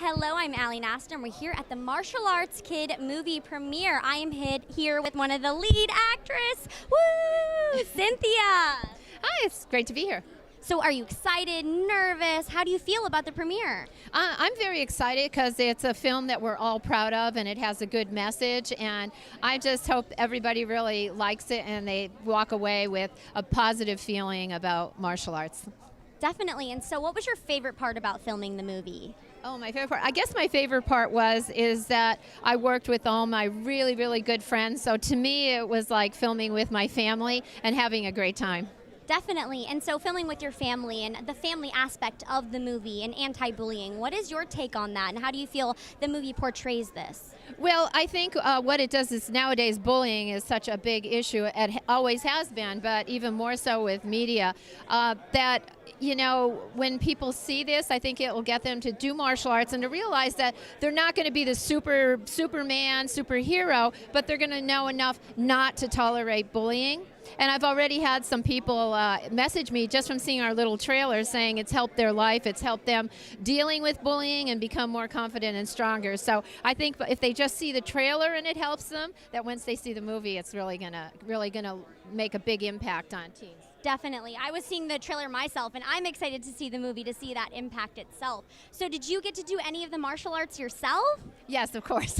Hello, I'm Allie Naston. We're here at the Martial Arts Kid movie premiere. I am here with one of the lead actress, Cynthia. Hi, it's great to be here. So are you excited, nervous? How do you feel about the premiere? I'm very excited because it's a film that we're all proud of and it has a good message, and I just hope everybody really likes it and they walk away with a positive feeling about martial arts. Definitely. And so what was your favorite part about filming the movie? Oh, my favorite part. I guess my favorite part is that I worked with all my really, really good friends. So to me, it was like filming with my family and having a great time. Definitely. And so filming with your family and the family aspect of the movie and anti-bullying, what is your take on that and how do you feel the movie portrays this? Well, I think what it does is nowadays bullying is such a big issue. It always has been, but even more so with media. That, you know, when people see this, I think it will get them to do martial arts and to realize that they're not going to be the Superman, superhero, but they're going to know enough not to tolerate bullying. And I've already had some people message me just from seeing our little trailer saying it's helped their life, it's helped them dealing with bullying and become more confident and stronger. So I think if they just see the trailer and it helps them, that once they see the movie, it's really gonna make a big impact on teens. Definitely. I was seeing the trailer myself, and I'm excited to see the movie to see that impact itself. So did you get to do any of the martial arts yourself? Yes, of course.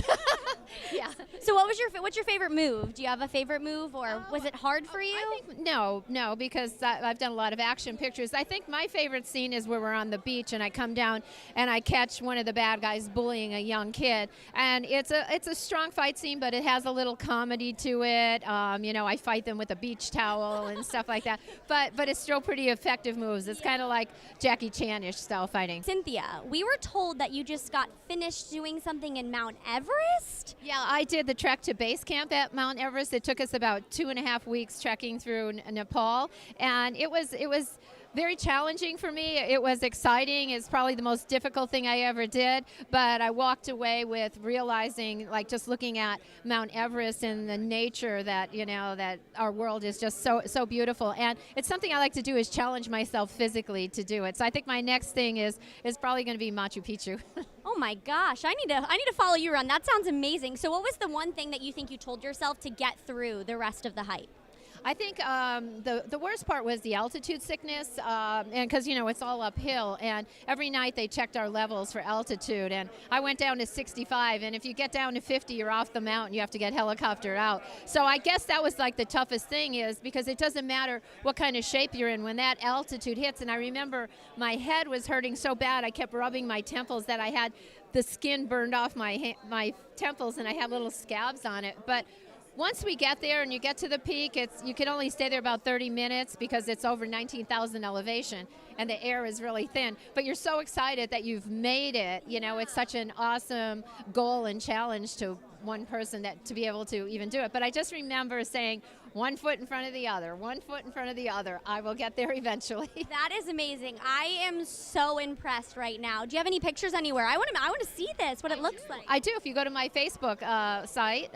Yeah. So what's your favorite move? Do you have a favorite move, or was it hard for you? I think, no, because I've done a lot of action pictures. I think my favorite scene is where we're on the beach and I come down and I catch one of the bad guys bullying a young kid. And it's a strong fight scene, but it has a little comedy to it. You know, I fight them with a beach towel and stuff like that. But it's still pretty effective moves. It's kind of like Jackie Chan-ish style fighting. Cynthia, we were told that you just got finished doing something in Mount Everest? Yeah, I did the trek to base camp at Mount Everest. It took us about 2.5 weeks trekking through Nepal, and it was very challenging for me. It was exciting. It's probably the most difficult thing I ever did, but I walked away with realizing, like just looking at Mount Everest and the nature that, you know, that our world is just so beautiful. And it's something I like to do is challenge myself physically to do it. So I think my next thing is probably going to be Machu Picchu. Oh my gosh, I need to follow you around. That sounds amazing. So what was the one thing that you think you told yourself to get through the rest of the hike? I think the worst part was the altitude sickness, and because, you know, it's all uphill, and every night they checked our levels for altitude, and I went down to 65, and if you get down to 50, you're off the mountain. You have to get helicopter out. So I guess that was like the toughest thing, is because it doesn't matter what kind of shape you're in when that altitude hits. And I remember my head was hurting so bad, I kept rubbing my temples that I had the skin burned off my temples, and I had little scabs on it. But once we get there and you get to the peak, you can only stay there about 30 minutes because it's over 19,000 elevation and the air is really thin. But you're so excited that you've made it. You know, it's such an awesome goal and challenge to one person that to be able to even do it. But I just remember saying, 1 foot in front of the other, 1 foot in front of the other. I will get there eventually. That is amazing. I am so impressed right now. Do you have any pictures anywhere? I want to see this, what it looks like. I do. If you go to my Facebook site,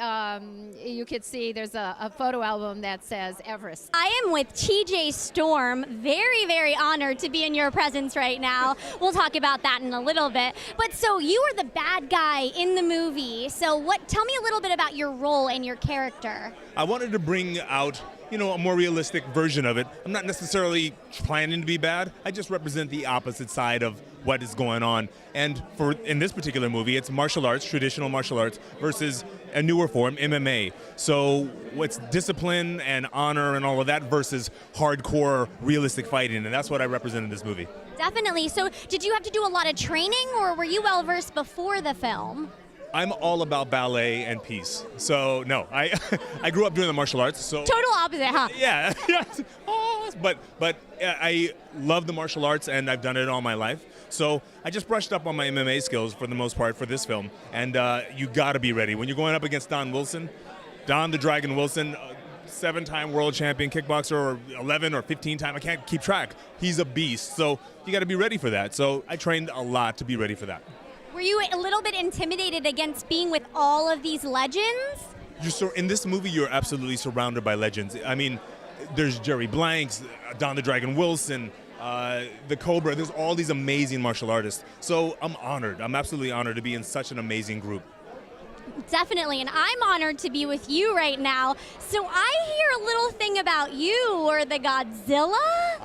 you could see there's a photo album that says Everest. I am with TJ Storm. Very, very honored to be in your presence right now. We'll talk about that in a little bit. But so you were the bad guy in the movie. So tell me a little bit about your role and your character. I wanted to bring out, you know, a more realistic version of it. I'm not necessarily planning to be bad. I just represent the opposite side of what is going on. And in this particular movie, it's martial arts, traditional martial arts, versus a newer form, MMA. So what's discipline and honor and all of that versus hardcore, realistic fighting, and that's what I represent in this movie. Definitely. So did you have to do a lot of training, or were you well-versed before the film? I'm all about ballet and peace. So no, I grew up doing the martial arts. So total opposite, huh? Yeah. but I love the martial arts and I've done it all my life. So I just brushed up on my MMA skills for the most part for this film. And you got to be ready when you're going up against Don the Dragon Wilson. 7-time world champion kickboxer, or 11 or 15-time, I can't keep track. He's a beast. So you got to be ready for that. So I trained a lot to be ready for that. Were you a little bit intimidated against being with all of these legends? In this movie, you're absolutely surrounded by legends. I mean, there's Jerry Blanks, Don the Dragon Wilson, the Cobra. There's all these amazing martial artists. So I'm honored. I'm absolutely honored to be in such an amazing group. Definitely, and I'm honored to be with you right now. So I hear a little thing about you or the Godzilla.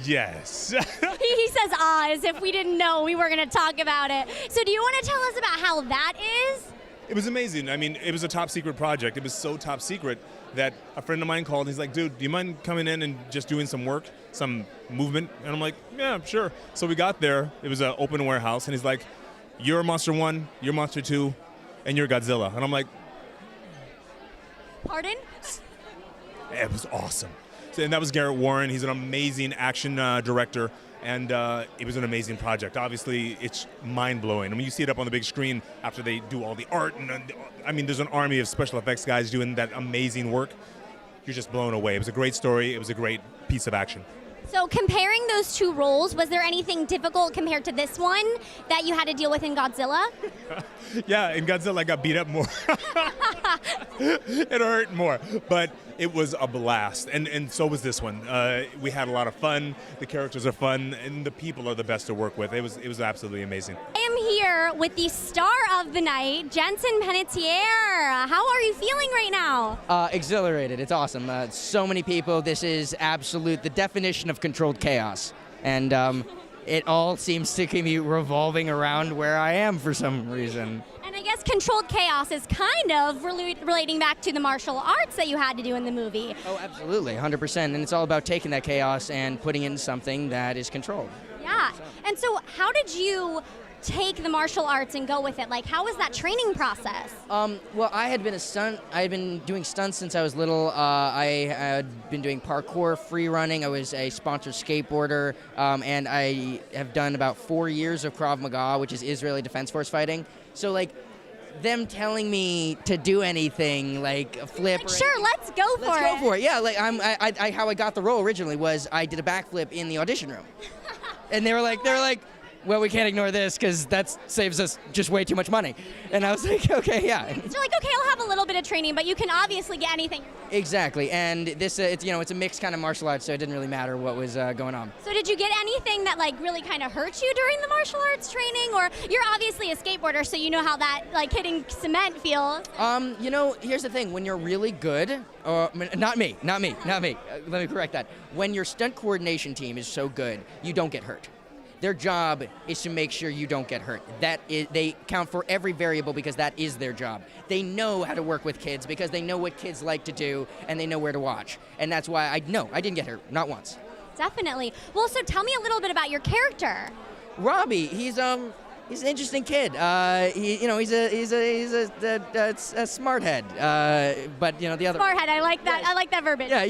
Yes. He says as if we didn't know we were going to talk about it. So do you want to tell us about how that is? It was amazing. I mean, it was a top secret project. It was so top secret that a friend of mine called. He's like, dude, do you mind coming in and just doing some work, some movement? And I'm like, yeah, sure. So we got there. It was an open warehouse. And he's like, you're Monster 1, you're Monster 2, and you're Godzilla. And I'm like, Pardon? it was awesome. And that was Garrett Warren. He's an amazing action director, and it was an amazing project. Obviously, it's mind-blowing. I mean, you see it up on the big screen after they do all the art, and I mean, there's an army of special effects guys doing that amazing work. You're just blown away. It was a great story. It was a great piece of action. So comparing those two roles, was there anything difficult compared to this one that you had to deal with in Godzilla? Yeah, in Godzilla, I got beat up more. It hurt more, but it was a blast, and so was this one. We had a lot of fun. The characters are fun, and the people are the best to work with. It was absolutely amazing. I am here with the star of the night, Jensen Panettiere. How are you feeling right now? Exhilarated. It's awesome. So many people. This is the definition of controlled chaos. And it all seems to be revolving around where I am for some reason. And I guess controlled chaos is kind of relating back to the martial arts that you had to do in the movie. Oh, absolutely. 100%. And it's all about taking that chaos and putting it in something that is controlled. Yeah. And so how did you take the martial arts and go with it? Like, how was that training process? Well, I had been doing stunts since I was little. I had been doing parkour, free running. I was a sponsored skateboarder, and I have done about 4 years of Krav Maga, which is Israeli Defense Force fighting. So, like, them telling me to do anything, like a flip. Like, sure, let's go for it. Let's go for it. Yeah, like how I got the role originally was I did a backflip in the audition room, and they were like. Well, we can't ignore this because that saves us just way too much money. And I was like, okay, yeah. So you're like, okay, I'll have a little bit of training, but you can obviously get anything. Exactly, and this, it's a mixed kind of martial arts, so it didn't really matter what was going on. So did you get anything that like really kind of hurt you during the martial arts training, or you're obviously a skateboarder, so you know how that like hitting cement feels? Here's the thing: when you're really good, not me. Let me correct that. When your stunt coordination team is so good, you don't get hurt. Their job is to make sure you don't get hurt. They count for every variable because that is their job. They know how to work with kids because they know what kids like to do and they know where to watch. And that's why I didn't get hurt, not once. Definitely. Well, so tell me a little bit about your character. Robbie, he's an interesting kid. He's a smart head. But the other smart head. I like that. I like that verbiage. Yeah,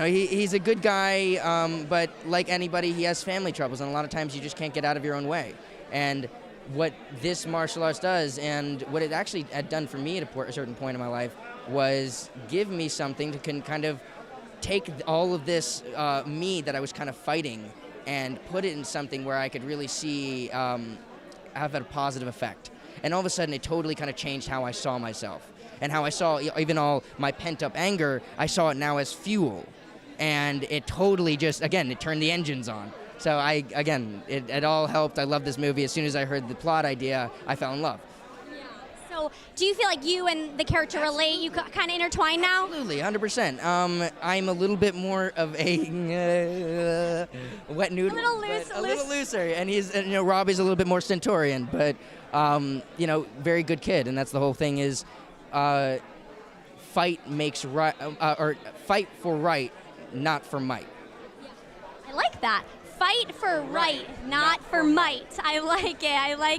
he's a good guy. But like anybody, he has family troubles, and a lot of times you just can't get out of your own way. And what this martial arts does, and what it actually had done for me at a certain point in my life, was give me something to kind of take all of this me that I was kind of fighting and put it in something where I could really see have a positive effect. And all of a sudden, it totally kind of changed how I saw myself. And how I saw even all my pent-up anger, I saw it now as fuel. And it totally just, again, it turned the engines on. So it all helped. I loved this movie. As soon as I heard the plot idea, I fell in love. So do you feel like you and the character relate? You kind of intertwine now? Absolutely, 100%. I'm a little bit more of a wet noodle. A little looser. And he's, Robbie's a little bit more Centaurian, but, very good kid. And that's the whole thing is fight for right, not for might. I like that. Fight for right, not for might. I like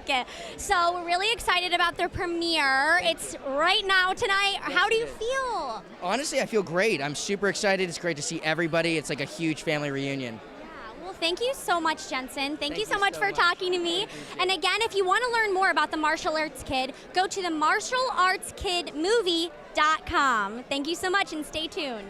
it. So we're really excited about their premiere. It's right now tonight. How do you feel? Honestly, I feel great. I'm super excited. It's great to see everybody. It's like a huge family reunion. Yeah, well, thank you so much, Jensen. Thank you so much for talking to me. And again, if you want to learn more about the Martial Arts Kid, go to the martialartskidmovie.com. Thank you so much and stay tuned.